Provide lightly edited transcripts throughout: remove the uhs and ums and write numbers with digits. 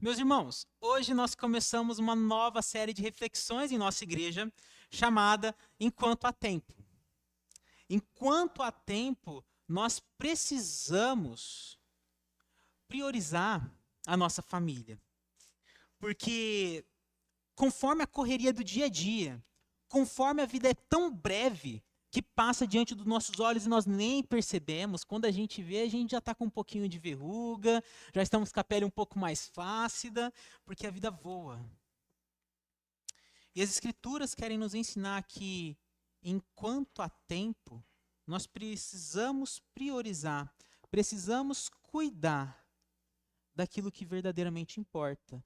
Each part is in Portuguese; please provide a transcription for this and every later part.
Meus irmãos, hoje nós começamos uma nova série de reflexões em nossa igreja, chamada Enquanto há Tempo. Enquanto há tempo, nós precisamos priorizar a nossa família. Porque conforme a correria do dia a dia, conforme a vida é tão breve, que passa diante dos nossos olhos e nós nem percebemos, quando a gente vê, a gente já está com um pouquinho de verruga, já estamos com a pele um pouco mais flácida, porque a vida voa. E as Escrituras querem nos ensinar que, enquanto há tempo, nós precisamos priorizar, precisamos cuidar daquilo que verdadeiramente importa,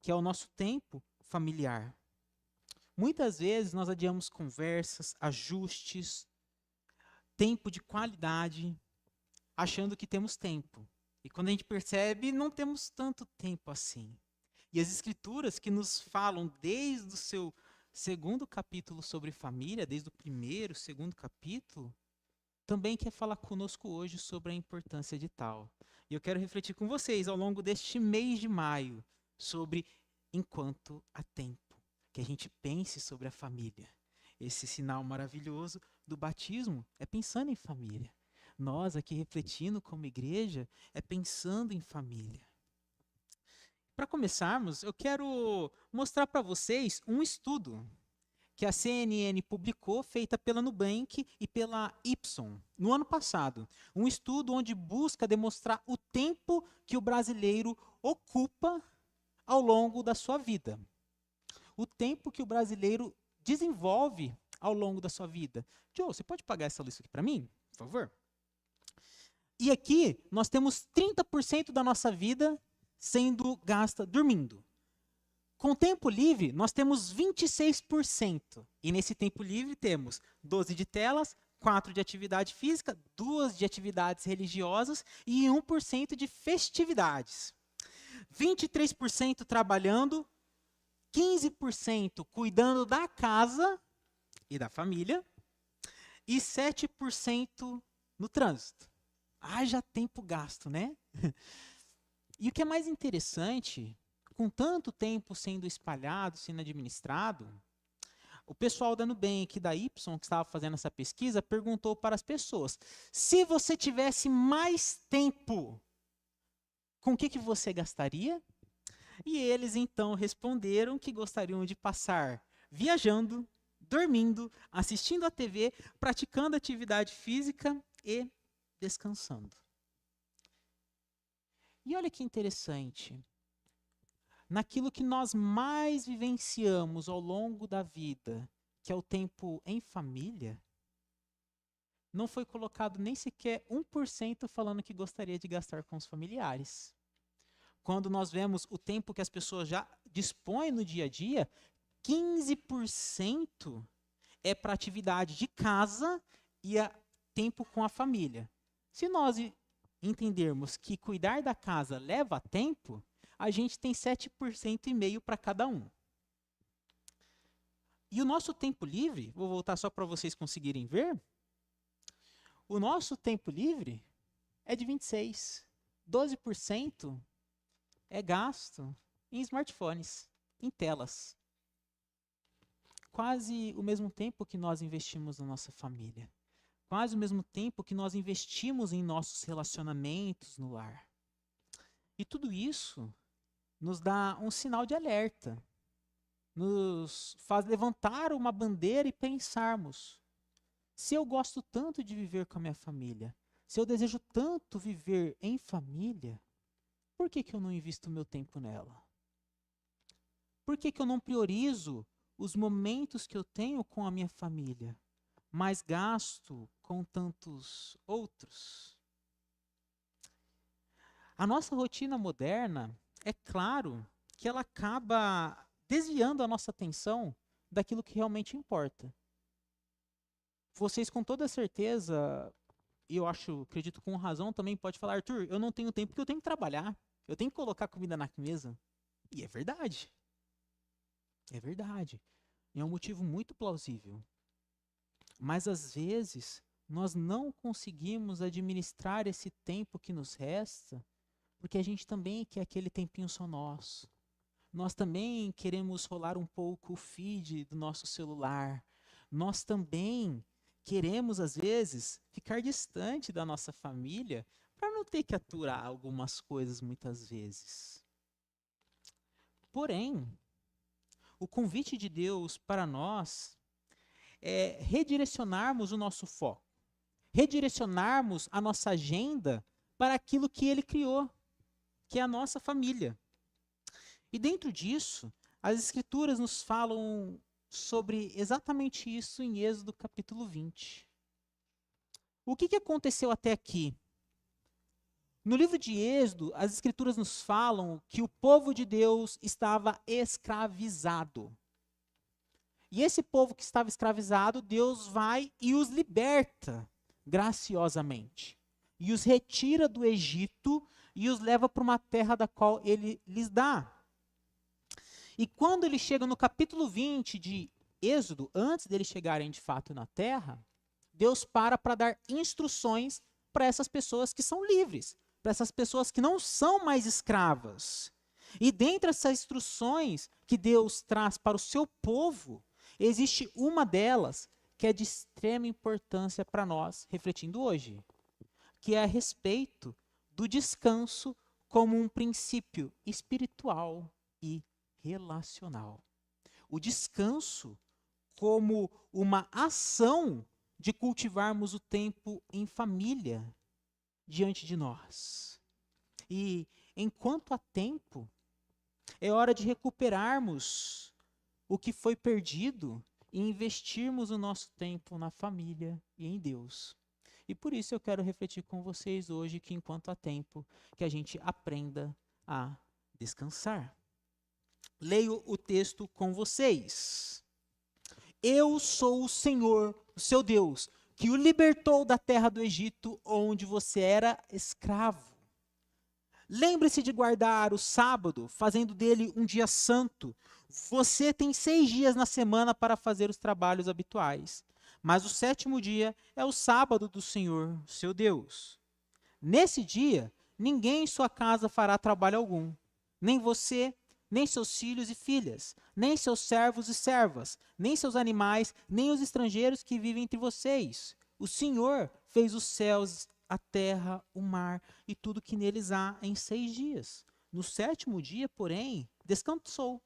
que é o nosso tempo familiar. Muitas vezes nós adiamos conversas, ajustes, tempo de qualidade, achando que temos tempo. E quando a gente percebe, não temos tanto tempo assim. E as Escrituras que nos falam desde o seu segundo capítulo sobre família, desde o primeiro, segundo capítulo, também quer falar conosco hoje sobre a importância de tal. E eu quero refletir com vocês ao longo deste mês de maio sobre enquanto há tempo. Que a gente pense sobre a família. Esse sinal maravilhoso do batismo é pensando em família. Nós aqui refletindo como igreja é pensando em família. Para começarmos, eu quero mostrar para vocês um estudo que a CNN publicou, feita pela Nubank e pela Ipsos, no ano passado. Um estudo onde busca demonstrar o tempo que o brasileiro ocupa ao longo da sua vida. O tempo que o brasileiro desenvolve ao longo da sua vida. Joe, você pode pagar essa lista aqui para mim, por favor? E aqui nós temos 30% da nossa vida sendo gasta dormindo. Com tempo livre, nós temos 26%. E nesse tempo livre temos 12 de telas, 4 de atividade física, 2 de atividades religiosas e 1% de festividades. 23% trabalhando, 15% cuidando da casa e da família e 7% no trânsito. Haja tempo gasto, né? E o que é mais interessante, com tanto tempo sendo espalhado, sendo administrado, o pessoal da Nubank e da Ipsos, que estava fazendo essa pesquisa, perguntou para as pessoas: se você tivesse mais tempo, com o que você gastaria? E eles então responderam que gostariam de passar viajando, dormindo, assistindo à TV, praticando atividade física e descansando. E olha que interessante. Naquilo que nós mais vivenciamos ao longo da vida, que é o tempo em família, não foi colocado nem sequer 1% falando que gostaria de gastar com os familiares. Quando nós vemos o tempo que as pessoas já dispõem no dia a dia, 15% é para atividade de casa e tempo com a família. Se nós entendermos que cuidar da casa leva tempo, a gente tem 7,5% para cada um. E o nosso tempo livre, vou voltar só para vocês conseguirem ver, o nosso tempo livre é de 26%. 12% é gasto em smartphones, em telas. Quase o mesmo tempo que nós investimos na nossa família. Quase o mesmo tempo que nós investimos em nossos relacionamentos no lar. E tudo isso nos dá um sinal de alerta. Nos faz levantar uma bandeira e pensarmos: se eu gosto tanto de viver com a minha família, se eu desejo tanto viver em família, por que eu não invisto meu tempo nela? Por que eu não priorizo os momentos que eu tenho com a minha família, mas gasto com tantos outros? A nossa rotina moderna, é claro que ela acaba desviando a nossa atenção daquilo que realmente importa. Vocês com toda certeza, e eu acredito com razão também, pode falar: Arthur, eu não tenho tempo porque eu tenho que trabalhar, eu tenho que colocar comida na mesa. E é verdade. É verdade. É um motivo muito plausível. Mas às vezes nós não conseguimos administrar esse tempo que nos resta porque a gente também quer aquele tempinho só nosso. Nós também queremos rolar um pouco o feed do nosso celular. Nós também queremos, às vezes, ficar distante da nossa família para não ter que aturar algumas coisas muitas vezes. Porém, o convite de Deus para nós é redirecionarmos o nosso foco, redirecionarmos a nossa agenda para aquilo que Ele criou, que é a nossa família. E dentro disso, as Escrituras nos falam sobre exatamente isso em Êxodo capítulo 20. O que aconteceu até aqui? No livro de Êxodo, as Escrituras nos falam que o povo de Deus estava escravizado. E esse povo que estava escravizado, Deus vai e os liberta graciosamente. E os retira do Egito e os leva para uma terra da qual ele lhes dá. E quando ele chega no capítulo 20 de Êxodo, antes deles chegarem de fato na terra, Deus para dar instruções para essas pessoas que são livres, para essas pessoas que não são mais escravas. E dentre essas instruções que Deus traz para o seu povo, existe uma delas que é de extrema importância para nós, refletindo hoje, que é a respeito do descanso como um princípio espiritual e relacional. O descanso como uma ação de cultivarmos o tempo em família diante de nós. E enquanto há tempo, é hora de recuperarmos o que foi perdido e investirmos o nosso tempo na família e em Deus. E por isso eu quero refletir com vocês hoje que enquanto há tempo, que a gente aprenda a descansar. Leio o texto com vocês. Eu sou o Senhor, o seu Deus, que o libertou da terra do Egito, onde você era escravo. Lembre-se de guardar o sábado, fazendo dele um dia santo. Você tem 6 dias na semana para fazer os trabalhos habituais, mas o 7º dia é o sábado do Senhor, seu Deus. Nesse dia, ninguém em sua casa fará trabalho algum, nem você, nem seus filhos e filhas, nem seus servos e servas, nem seus animais, nem os estrangeiros que vivem entre vocês. O Senhor fez os céus, a terra, o mar e tudo que neles há em 6 dias. No 7º dia, porém, descansou.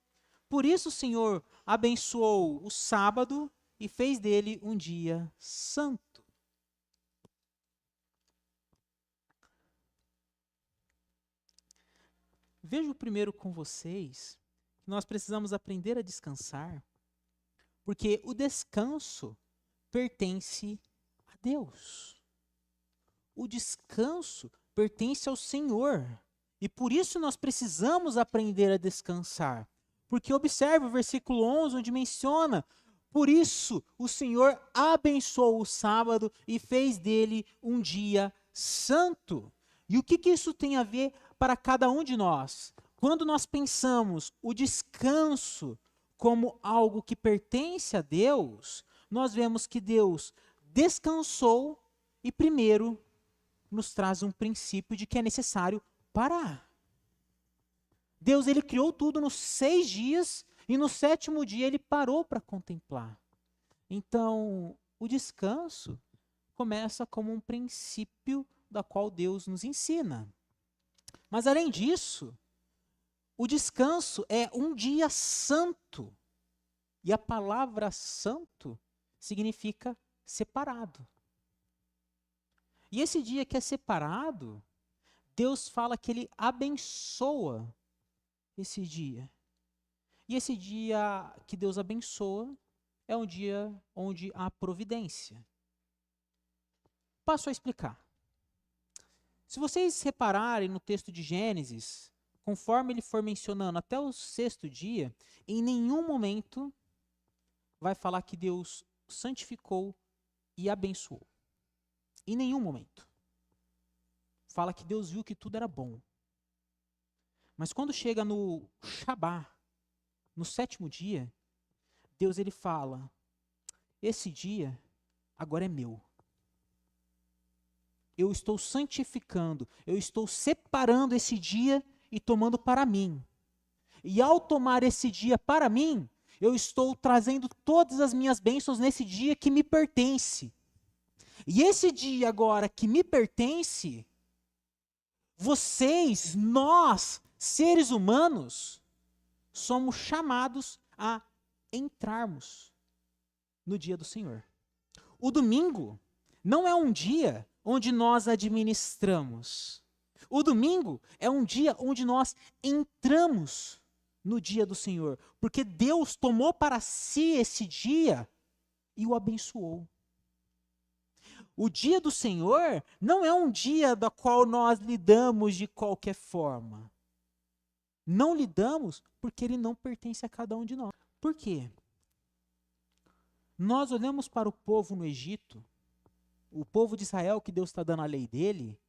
Por isso o Senhor abençoou o sábado e fez dele um dia santo. Vejo primeiro com vocês que nós precisamos aprender a descansar, porque o descanso pertence a Deus. O descanso pertence ao Senhor. E por isso nós precisamos aprender a descansar. Porque observe o versículo 11, onde menciona: por isso o Senhor abençoou o sábado e fez dele um dia santo. E o que isso tem a ver para cada um de nós? Quando nós pensamos o descanso como algo que pertence a Deus, nós vemos que Deus descansou e primeiro nos traz um princípio de que é necessário parar. Deus, ele criou tudo nos 6 dias e no 7º dia ele parou para contemplar. Então, o descanso começa como um princípio da qual Deus nos ensina. Mas além disso, o descanso é um dia santo. E a palavra santo significa separado. E esse dia que é separado, Deus fala que ele abençoa esse dia. E esse dia que Deus abençoa é um dia onde há providência. Passo a explicar. Se vocês repararem no texto de Gênesis, conforme ele for mencionando até o 6º dia, em nenhum momento vai falar que Deus santificou e abençoou. Em nenhum momento. Fala que Deus viu que tudo era bom. Mas quando chega no Shabá, no 7º dia, Deus ele fala: esse dia agora é meu. eu estou santificando, eu estou separando esse dia e tomando para mim. E ao tomar esse dia para mim, eu estou trazendo todas as minhas bênçãos nesse dia que me pertence. E esse dia agora que me pertence, vocês, nós, seres humanos, somos chamados a entrarmos no dia do Senhor. O domingo não é um dia onde nós administramos. O domingo é um dia onde nós entramos no dia do Senhor, porque Deus tomou para si esse dia e o abençoou. O dia do Senhor não é um dia da qual nós lidamos de qualquer forma. Não lidamos porque ele não pertence a cada um de nós. Por quê? Nós olhamos para o povo no Egito, o povo de Israel que Deus está dando a lei dele,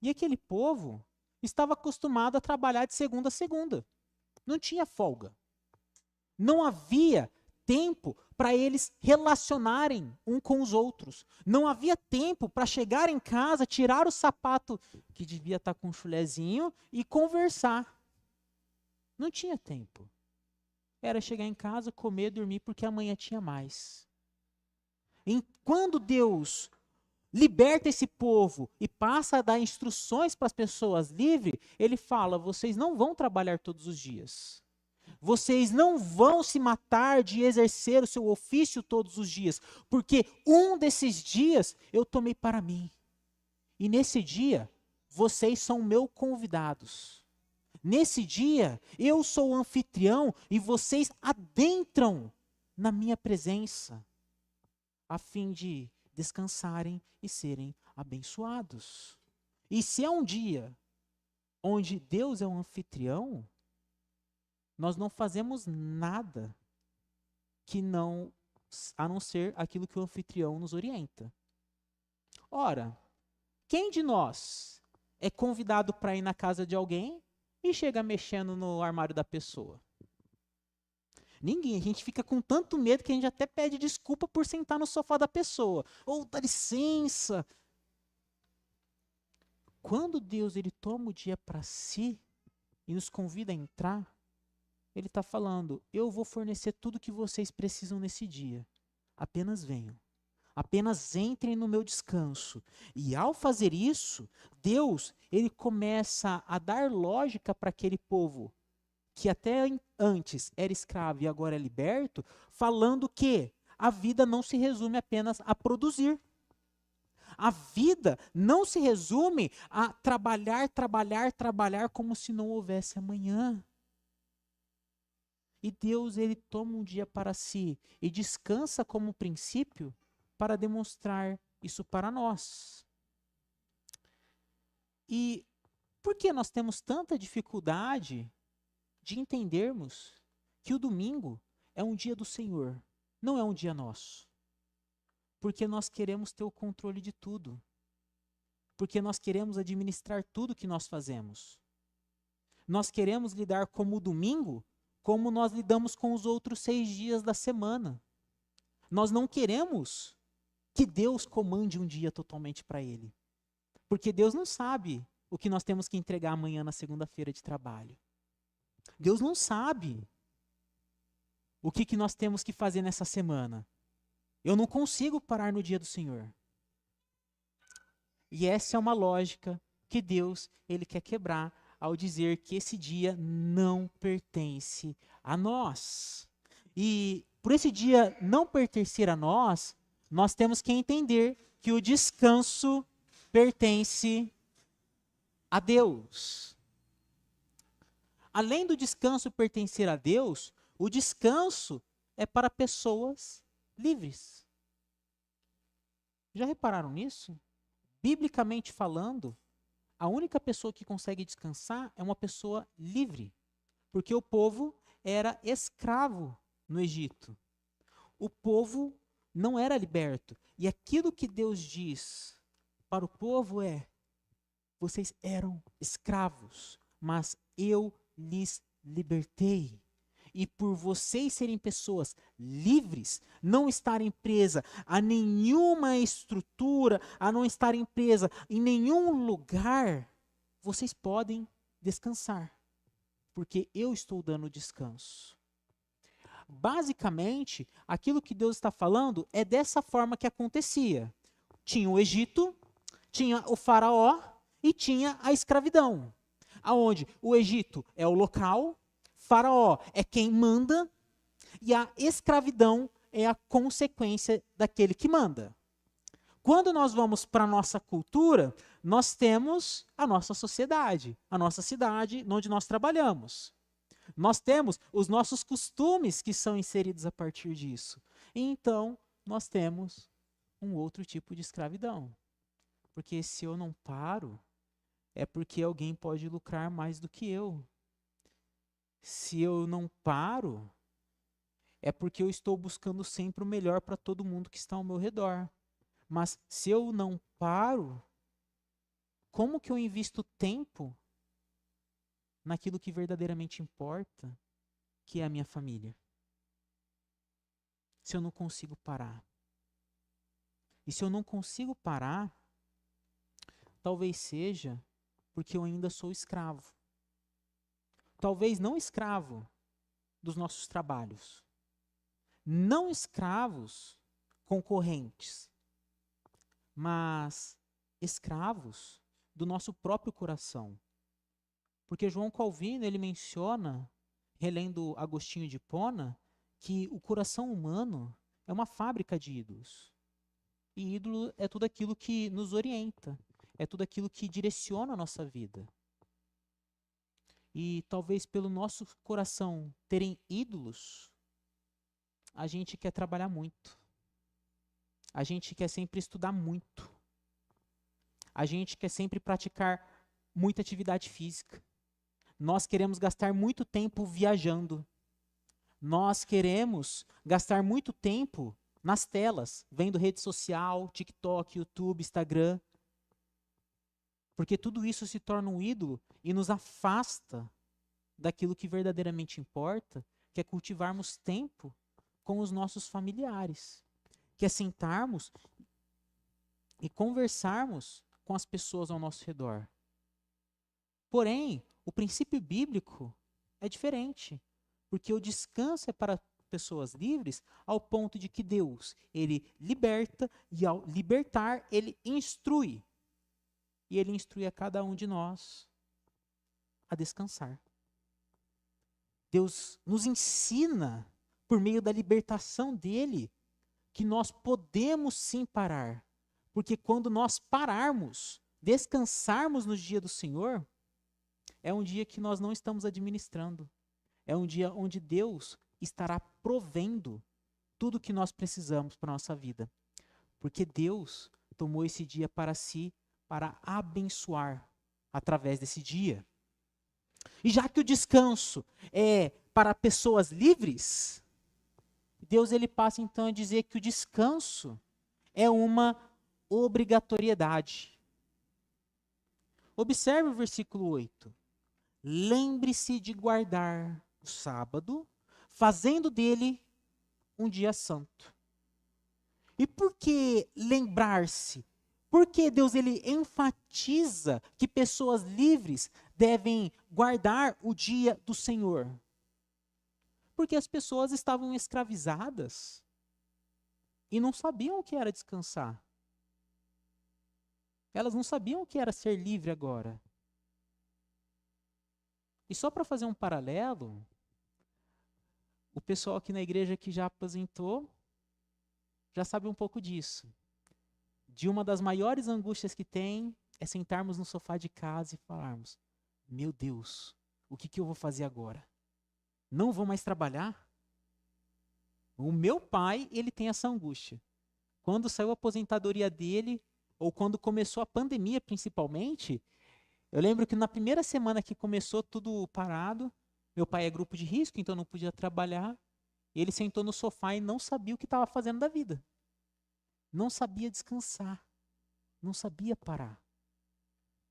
e aquele povo estava acostumado a trabalhar de segunda a segunda. Não tinha folga. Não havia tempo para eles relacionarem um com os outros. Não havia tempo para chegar em casa, tirar o sapato que devia estar com um chulezinho e conversar. Não tinha tempo. Era chegar em casa, comer, dormir, porque amanhã tinha mais. E quando Deus liberta esse povo e passa a dar instruções para as pessoas livres, ele fala: vocês não vão trabalhar todos os dias. Vocês não vão se matar de exercer o seu ofício todos os dias, porque um desses dias eu tomei para mim. E nesse dia, vocês são meus convidados. Nesse dia, eu sou o anfitrião e vocês adentram na minha presença, a fim de descansarem e serem abençoados. E se é um dia onde Deus é o anfitrião, nós não fazemos nada a não ser aquilo que o anfitrião nos orienta. Ora, quem de nós é convidado para ir na casa de alguém e chega mexendo no armário da pessoa? Ninguém. A gente fica com tanto medo que a gente até pede desculpa por sentar no sofá da pessoa. Ou dá licença. Quando Deus ele toma o dia para si e nos convida a entrar, ele está falando: eu vou fornecer tudo que vocês precisam nesse dia. Apenas venham. Apenas entrem no meu descanso. E ao fazer isso, Deus ele começa a dar lógica para aquele povo que até antes era escravo e agora é liberto, falando que a vida não se resume apenas a produzir. A vida não se resume a trabalhar, trabalhar, trabalhar como se não houvesse amanhã. E Deus ele toma um dia para si e descansa como princípio para demonstrar isso para nós. E por que nós temos tanta dificuldade de entendermos que o domingo é um dia do Senhor, não é um dia nosso? Porque nós queremos ter o controle de tudo. Porque nós queremos administrar tudo que nós fazemos. Nós queremos lidar como o domingo como nós lidamos com os outros 6 dias da semana. Nós não queremos que Deus comande um dia totalmente para Ele. Porque Deus não sabe o que nós temos que entregar amanhã na segunda-feira de trabalho. Deus não sabe o que nós temos que fazer nessa semana. Eu não consigo parar no dia do Senhor. E essa é uma lógica que Deus ele quer quebrar ao dizer que esse dia não pertence a nós. E por esse dia não pertencer a nós, nós temos que entender que o descanso pertence a Deus. Além do descanso pertencer a Deus, o descanso é para pessoas livres. Já repararam nisso? Biblicamente falando, a única pessoa que consegue descansar é uma pessoa livre, porque o povo era escravo no Egito. O povo não era liberto. E aquilo que Deus diz para o povo é: vocês eram escravos, mas eu lhes libertei. E por vocês serem pessoas livres, não estarem presas a nenhuma estrutura, a não estarem presas em nenhum lugar, vocês podem descansar. Porque eu estou dando descanso. Basicamente, aquilo que Deus está falando é dessa forma que acontecia. Tinha o Egito, tinha o faraó e tinha a escravidão. Aonde o Egito é o local, faraó é quem manda e a escravidão é a consequência daquele que manda. Quando nós vamos para a nossa cultura, nós temos a nossa sociedade, a nossa cidade onde nós trabalhamos. Nós temos os nossos costumes que são inseridos a partir disso. E então, nós temos um outro tipo de escravidão. Porque se eu não paro, é porque alguém pode lucrar mais do que eu. Se eu não paro, é porque eu estou buscando sempre o melhor para todo mundo que está ao meu redor. Mas se eu não paro, como que eu invisto tempo naquilo que verdadeiramente importa, que é a minha família? Se eu não consigo parar. E se eu não consigo parar, talvez seja porque eu ainda sou escravo. Talvez não escravo dos nossos trabalhos. Não escravos concorrentes, mas escravos do nosso próprio coração. Porque João Calvino, ele menciona, relendo Agostinho de Hipona, que o coração humano é uma fábrica de ídolos. E ídolo é tudo aquilo que nos orienta, é tudo aquilo que direciona a nossa vida. E talvez pelo nosso coração terem ídolos, a gente quer trabalhar muito. A gente quer sempre estudar muito. A gente quer sempre praticar muita atividade física. Nós queremos gastar muito tempo viajando. Nós queremos gastar muito tempo nas telas, vendo rede social, TikTok, YouTube, Instagram. Porque tudo isso se torna um ídolo e nos afasta daquilo que verdadeiramente importa, que é cultivarmos tempo com os nossos familiares, que é sentarmos e conversarmos com as pessoas ao nosso redor. Porém, o princípio bíblico é diferente, porque o descanso é para pessoas livres ao ponto de que Deus, ele liberta e ao libertar, ele instrui. E ele instrui a cada um de nós a descansar. Deus nos ensina, por meio da libertação dele, que nós podemos sim parar. Porque quando nós pararmos, descansarmos no dia do Senhor, é um dia que nós não estamos administrando. É um dia onde Deus estará provendo tudo o que nós precisamos para a nossa vida. Porque Deus tomou esse dia para si, para abençoar através desse dia. E já que o descanso é para pessoas livres, Deus ele passa então a dizer que o descanso é uma obrigatoriedade. Observe o versículo 8. Lembre-se de guardar o sábado, fazendo dele um dia santo. E por que lembrar-se? Por que Deus ele enfatiza que pessoas livres devem guardar o dia do Senhor? Porque as pessoas estavam escravizadas e não sabiam o que era descansar. Elas não sabiam o que era ser livre agora. E só para fazer um paralelo, o pessoal aqui na igreja que já aposentou já sabe um pouco disso. De uma das maiores angústias que tem é sentarmos no sofá de casa e falarmos: meu Deus, o que eu vou fazer agora? Não vou mais trabalhar? O meu pai, ele tem essa angústia. Quando saiu a aposentadoria dele, ou quando começou a pandemia principalmente, eu lembro que na primeira semana que começou tudo parado, meu pai é grupo de risco, então não podia trabalhar, e ele sentou no sofá e não sabia o que estava fazendo da vida. Não sabia descansar, não sabia parar.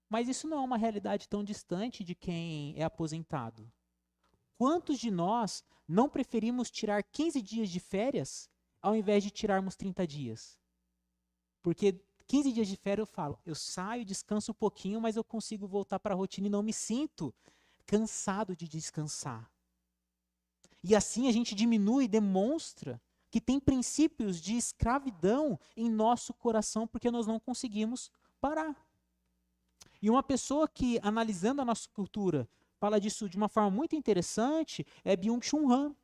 Mas isso não é uma realidade tão distante de quem é aposentado. quantos de nós não preferimos tirar 15 dias de férias ao invés de tirarmos 30 dias? Porque 15 dias de férias eu falo, eu saio, descanso um pouquinho, mas eu consigo voltar para a rotina e não me sinto cansado de descansar. E assim a gente diminui e demonstra que tem princípios de escravidão em nosso coração porque nós não conseguimos parar. E uma pessoa que, analisando a nossa cultura, fala disso de uma forma muito interessante é Byung-Chul Han,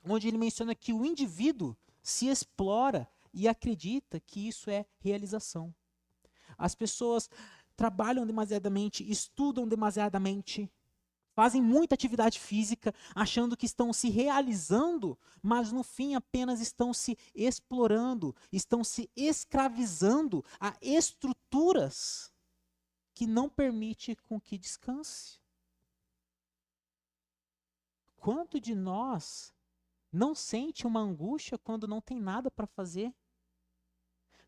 onde ele menciona que o indivíduo se explora e acredita que isso é realização. As pessoas trabalham demasiadamente, estudam demasiadamente, fazem muita atividade física, achando que estão se realizando, mas no fim apenas estão se explorando, estão se escravizando a estruturas que não permite com que descanse. Quanto de nós não sente uma angústia quando não tem nada para fazer?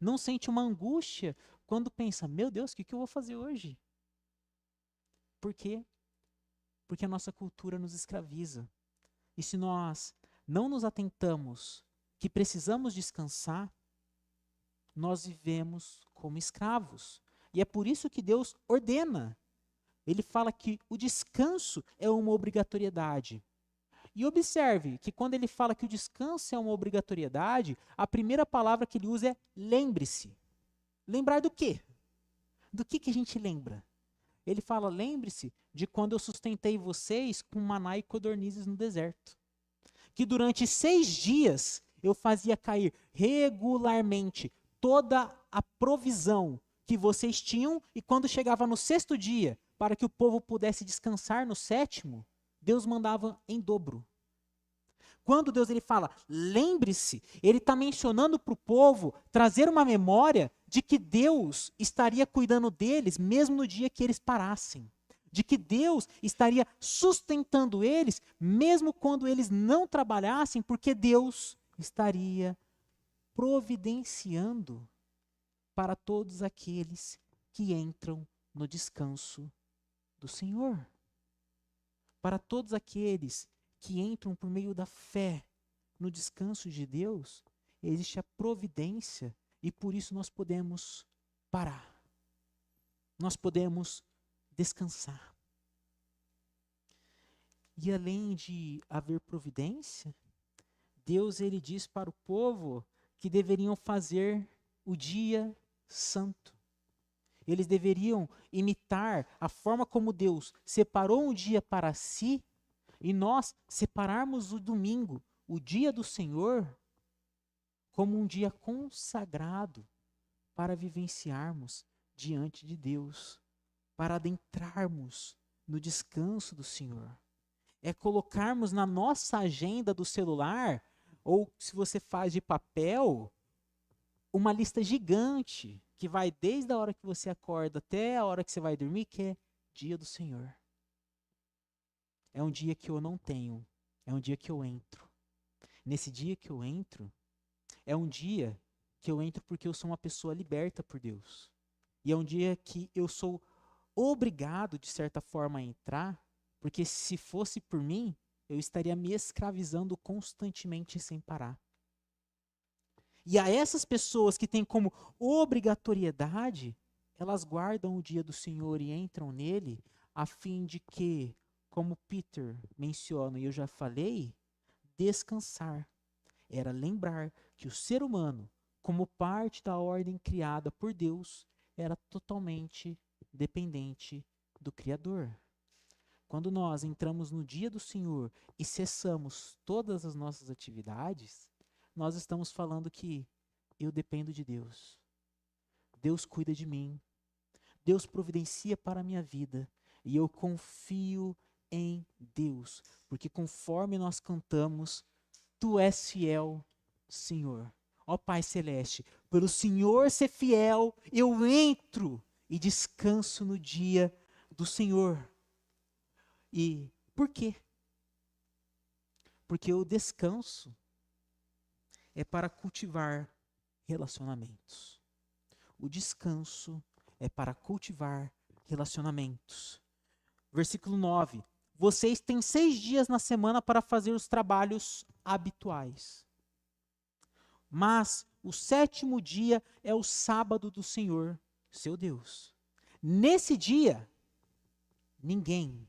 Não sente uma angústia quando pensa, meu Deus, o que eu vou fazer hoje? Por quê? Porque a nossa cultura nos escraviza. E se nós não nos atentamos que precisamos descansar, nós vivemos como escravos. E é por isso que Deus ordena. Ele fala que o descanso é uma obrigatoriedade. E observe que quando ele fala que o descanso é uma obrigatoriedade, a primeira palavra que ele usa é lembre-se. Lembrar do quê? Do que a gente lembra? Ele fala, lembre-se de quando eu sustentei vocês com maná e codornizes no deserto. Que durante 6 dias eu fazia cair regularmente toda a provisão que vocês tinham, e quando chegava no 6º dia, para que o povo pudesse descansar no 7º, Deus mandava em dobro. Quando Deus ele fala, lembre-se, ele está mencionando para o povo trazer uma memória de que Deus estaria cuidando deles mesmo no dia que eles parassem. De que Deus estaria sustentando eles mesmo quando eles não trabalhassem, porque Deus estaria providenciando para todos aqueles que entram no descanso do Senhor. Para todos aqueles que entram por meio da fé no descanso de Deus, existe a providência e por isso nós podemos parar. Nós podemos descansar. E além de haver providência, Deus ele diz para o povo que deveriam fazer o dia santo. Eles deveriam imitar a forma como Deus separou um dia para si, e nós separarmos o domingo, o dia do Senhor, como um dia consagrado para vivenciarmos diante de Deus, para adentrarmos no descanso do Senhor. É colocarmos na nossa agenda do celular, ou se você faz de papel, uma lista gigante que vai desde a hora que você acorda até a hora que você vai dormir, que é dia do Senhor. É um dia que eu não tenho, é um dia que eu entro. Nesse dia que eu entro, é um dia que eu entro porque eu sou uma pessoa liberta por Deus. E é um dia que eu sou obrigado, de certa forma, a entrar, porque se fosse por mim, eu estaria me escravizando constantemente sem parar. E a essas pessoas que têm como obrigatoriedade, elas guardam o dia do Senhor e entram nele, a fim de que, como Peter menciona e eu já falei, descansar era lembrar que o ser humano, como parte da ordem criada por Deus, era totalmente dependente do Criador. Quando nós entramos no dia do Senhor e cessamos todas as nossas atividades, nós estamos falando que eu dependo de Deus. Deus cuida de mim. Deus providencia para a minha vida. E eu confio em Deus. Porque conforme nós cantamos, Tu és fiel, Senhor. Ó Pai Celeste, pelo Senhor ser fiel, eu entro e descanso no dia do Senhor. E por quê? Porque o descanso é para cultivar relacionamentos. O descanso é para cultivar relacionamentos. Versículo 9. vocês têm 6 dias na semana para fazer os trabalhos habituais. Mas o 7º dia é o sábado do Senhor, seu Deus. Nesse dia, ninguém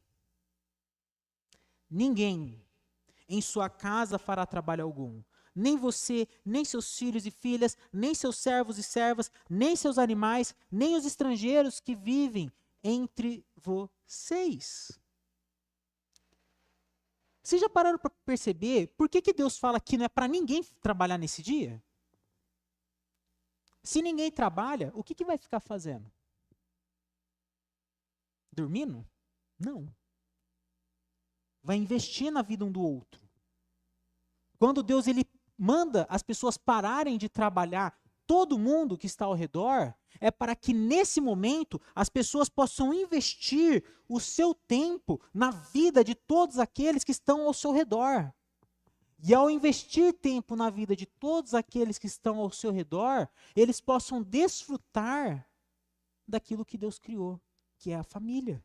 em sua casa fará trabalho algum. Nem você, nem seus filhos e filhas, nem seus servos e servas, nem seus animais, nem os estrangeiros que vivem entre vocês. Vocês já pararam para perceber por que Deus fala que não é para ninguém trabalhar nesse dia? Se ninguém trabalha, o que vai ficar fazendo? Dormindo? Não. Vai investir na vida um do outro. Quando Deus ele manda as pessoas pararem de trabalhar, todo mundo que está ao redor, é para que nesse momento as pessoas possam investir o seu tempo na vida de todos aqueles que estão ao seu redor. E ao investir tempo na vida de todos aqueles que estão ao seu redor, eles possam desfrutar daquilo que Deus criou, que é a família.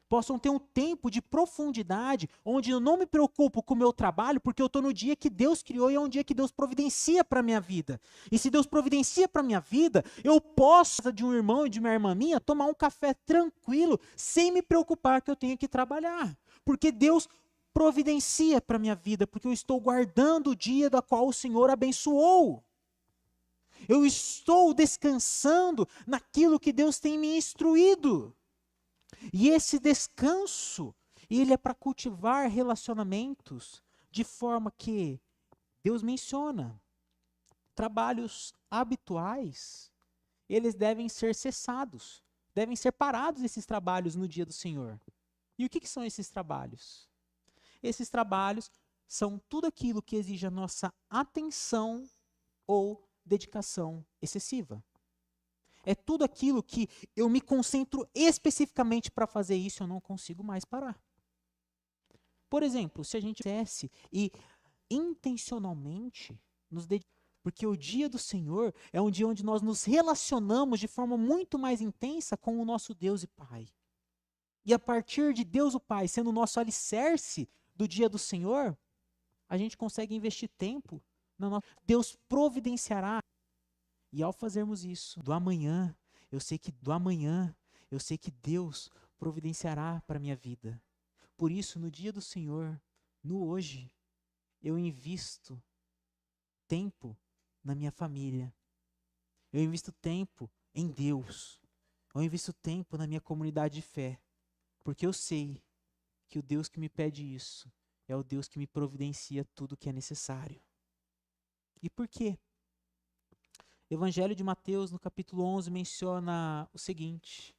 Possam ter um tempo de profundidade, onde eu não me preocupo com o meu trabalho, porque eu estou no dia que Deus criou e é um dia que Deus providencia para a minha vida. E se Deus providencia para a minha vida, eu posso, de um irmão e de uma irmã minha, tomar um café tranquilo, sem me preocupar que eu tenho que trabalhar. Porque Deus providencia para a minha vida, porque eu estou guardando o dia da qual o Senhor abençoou. Eu estou descansando naquilo que Deus tem me instruído. E esse descanso, ele é para cultivar relacionamentos de forma que Deus menciona. Trabalhos habituais, eles devem ser cessados, devem ser parados esses trabalhos no dia do Senhor. E o que são esses trabalhos? Esses trabalhos são tudo aquilo que exige a nossa atenção ou dedicação excessiva. É tudo aquilo que eu me concentro especificamente para fazer isso, eu não consigo mais parar. Por exemplo, se a gente dissesse e intencionalmente nos dedicamos, porque o dia do Senhor é um dia onde nós nos relacionamos de forma muito mais intensa com o nosso Deus e Pai. E a partir de Deus o Pai sendo o nosso alicerce do dia do Senhor, a gente consegue investir tempo na nossa... Deus providenciará. E ao fazermos isso, do amanhã, eu sei que Deus providenciará para a minha vida. Por isso, no dia do Senhor, no hoje, eu invisto tempo na minha família. Eu invisto tempo em Deus. Eu invisto tempo na minha comunidade de fé. Porque eu sei que o Deus que me pede isso é o Deus que me providencia tudo o que é necessário. E por quê? Evangelho de Mateus, no capítulo 11, menciona o seguinte: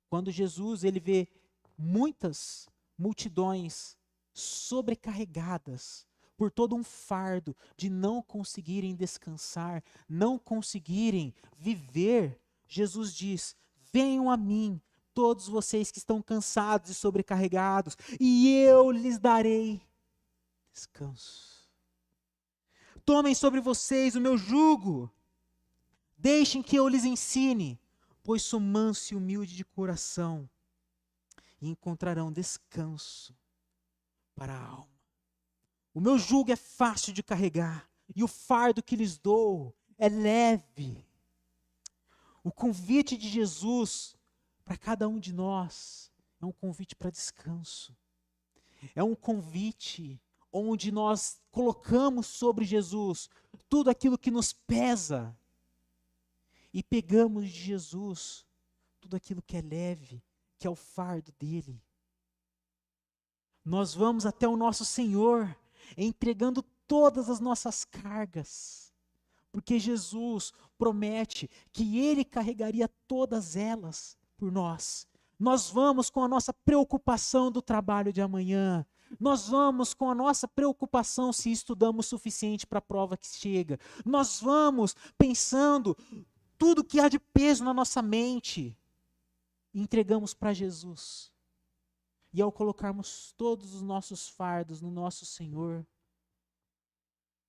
quando Jesus ele vê muitas multidões sobrecarregadas por todo um fardo de não conseguirem descansar, não conseguirem viver, Jesus diz: venham a mim, todos vocês que estão cansados e sobrecarregados, e eu lhes darei descanso. Tomem sobre vocês o meu jugo, deixem que eu lhes ensine, pois sou manso e humilde de coração, e encontrarão descanso para a alma. O meu jugo é fácil de carregar, e o fardo que lhes dou é leve. O convite de Jesus para cada um de nós é um convite para descanso. É um convite onde nós colocamos sobre Jesus tudo aquilo que nos pesa, e pegamos de Jesus tudo aquilo que é leve, que é o fardo dele. Nós vamos até o nosso Senhor, entregando todas as nossas cargas, porque Jesus promete que Ele carregaria todas elas por nós. Nós vamos com a nossa preocupação do trabalho de amanhã. Nós vamos com a nossa preocupação se estudamos o suficiente para a prova que chega. Nós vamos pensando tudo que há de peso na nossa mente, e entregamos para Jesus. E ao colocarmos todos os nossos fardos no nosso Senhor,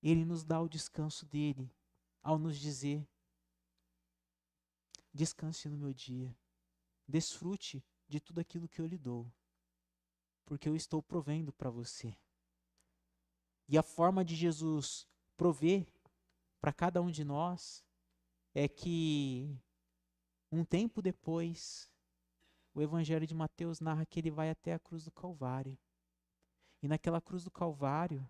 Ele nos dá o descanso dele, ao nos dizer: descanse no meu dia, desfrute de tudo aquilo que eu lhe dou, porque eu estou provendo para você. E a forma de Jesus prover para cada um de nós é que um tempo depois, o Evangelho de Mateus narra que ele vai até a cruz do Calvário. E naquela cruz do Calvário,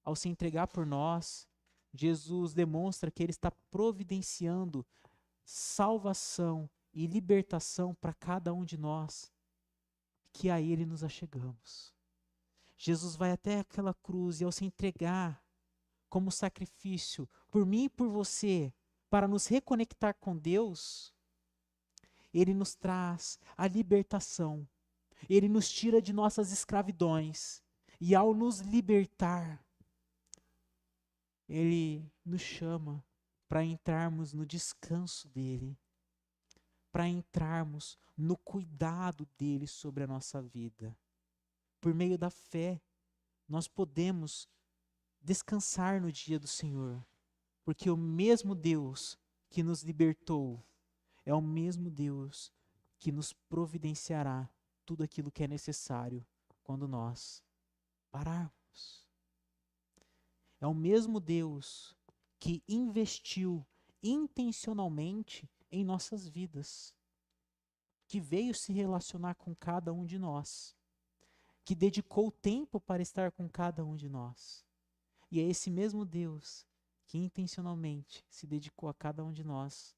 ao se entregar por nós, Jesus demonstra que ele está providenciando salvação e libertação para cada um de nós, que a ele nos achegamos. Jesus vai até aquela cruz e ao se entregar como sacrifício por mim e por você, para nos reconectar com Deus, ele nos traz a libertação. Ele nos tira de nossas escravidões. E ao nos libertar, ele nos chama para entrarmos no descanso dele, para entrarmos no cuidado dele sobre a nossa vida. Por meio da fé, nós podemos descansar no dia do Senhor, porque o mesmo Deus que nos libertou é o mesmo Deus que nos providenciará tudo aquilo que é necessário quando nós pararmos. É o mesmo Deus que investiu intencionalmente em nossas vidas, que veio se relacionar com cada um de nós, que dedicou tempo para estar com cada um de nós. E é esse mesmo Deus que intencionalmente se dedicou a cada um de nós,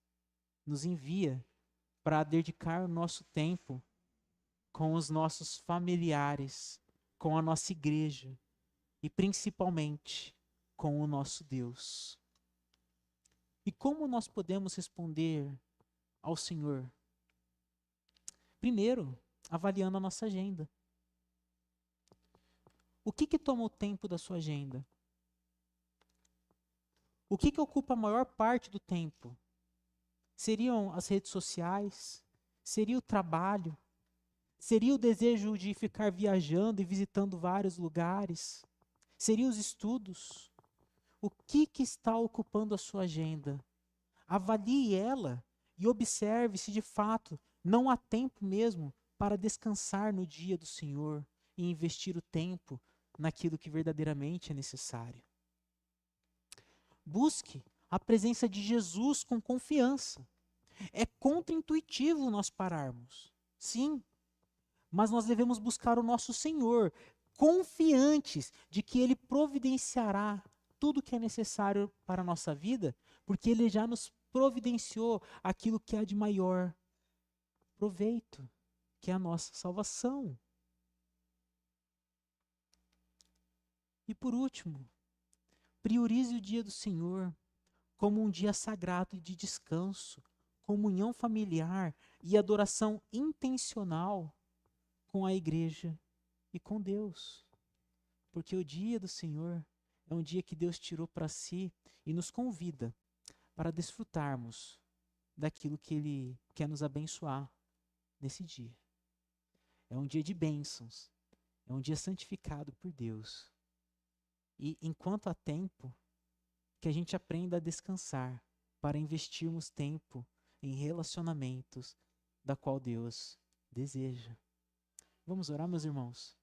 nos envia para dedicar o nosso tempo com os nossos familiares, com a nossa igreja e principalmente com o nosso Deus. E como nós podemos responder ao Senhor? Primeiro, avaliando a nossa agenda. O que toma o tempo da sua agenda? O que ocupa a maior parte do tempo? Seriam as redes sociais? Seria o trabalho? Seria o desejo de ficar viajando e visitando vários lugares? Seria os estudos? O que está ocupando a sua agenda? Avalie ela e observe se de fato não há tempo mesmo para descansar no dia do Senhor e investir o tempo naquilo que verdadeiramente é necessário. Busque a presença de Jesus com confiança. É contraintuitivo nós pararmos, sim, mas nós devemos buscar o nosso Senhor, confiantes de que Ele providenciará tudo o que é necessário para a nossa vida, porque Ele já nos providenciou aquilo que há de maior proveito, que é a nossa salvação. E por último, priorize o dia do Senhor como um dia sagrado de descanso, comunhão familiar e adoração intencional com a igreja e com Deus. Porque o dia do Senhor é um dia que Deus tirou para si e nos convida para desfrutarmos daquilo que Ele quer nos abençoar nesse dia. É um dia de bênçãos, é um dia santificado por Deus. E enquanto há tempo, que a gente aprenda a descansar para investirmos tempo em relacionamentos da qual Deus deseja. Vamos orar, meus irmãos?